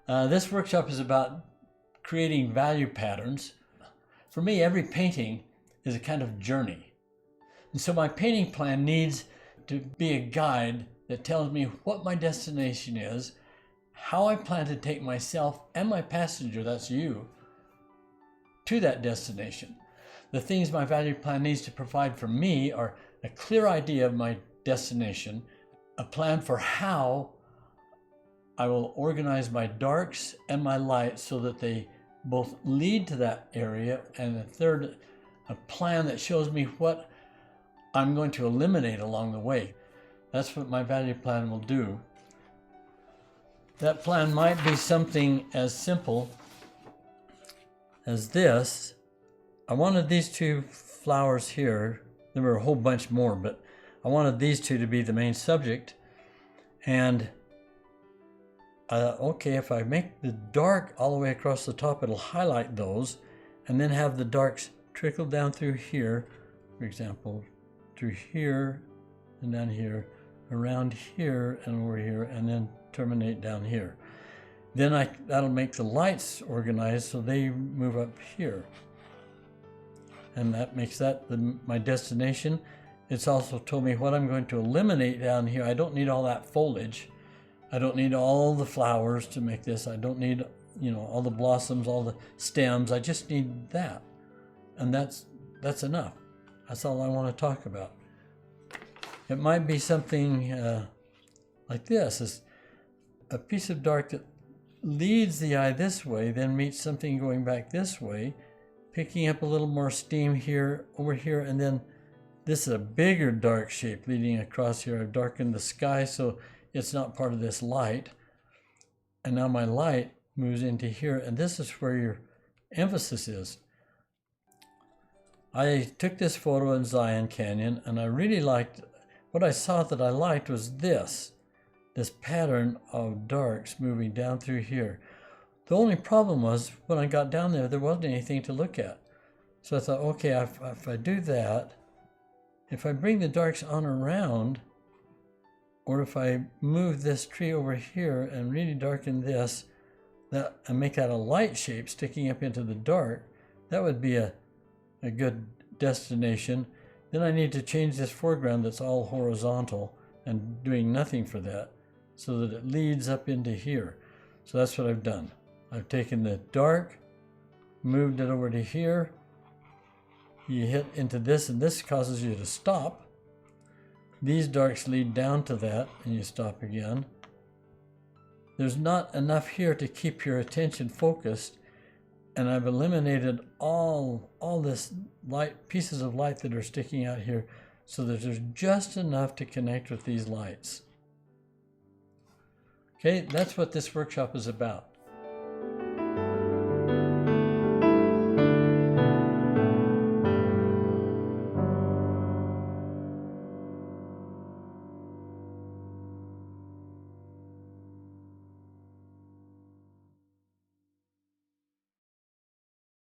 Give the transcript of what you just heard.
This workshop is about creating value patterns. For me, every painting is a kind of journey. And so my painting plan needs to be a guide that tells me what my destination is, how I plan to take myself and my passenger, that's you, to that destination. The things my value plan needs to provide for me are a clear idea of my destination, a plan for how I will organize my darks and my lights so that they both lead to that area, and the third, a plan that shows me what I'm going to eliminate along the way. That's what my value plan will do. That plan might be something as simple as this. I wanted these two flowers here. There were a whole bunch more, but I wanted these two to be the main subject. And okay, if I make the dark all the way across the top, it'll highlight those and then have the darks trickle down through here, for example, through here and down here, around here and over here, and then terminate down here. Then that'll make the lights organized so they move up here. And that makes that my destination. It's also told me what I'm going to eliminate down here. I don't need all that foliage. I don't need all the flowers to make this. I don't need, all the blossoms, all the stems. I just need that. And that's enough. That's all I want to talk about. It might be something like this. It's a piece of dark that leads the eye this way, then meets something going back this way, picking up a little more steam here, over here, and then this is a bigger dark shape leading across here. I've darkened the sky so it's not part of this light. And now my light moves into here, and this is where your emphasis is. I took this photo in Zion Canyon, and I really liked, what I saw that I liked was this pattern of darks moving down through here. The only problem was when I got down there wasn't anything to look at. So I thought, okay, if I do that, if I bring the darks on around, or if I move this tree over here and really darken this, and make that a light shape sticking up into the dark, that would be a good destination. Then I need to change this foreground that's all horizontal and doing nothing for that so that it leads up into here. So that's what I've done. I've taken the dark, moved it over to here. You hit into this, and this causes you to stop. These darks lead down to that, and you stop again. There's not enough here to keep your attention focused, and I've eliminated all this light, pieces of light that are sticking out here, so that there's just enough to connect with these lights. Okay, that's what this workshop is about.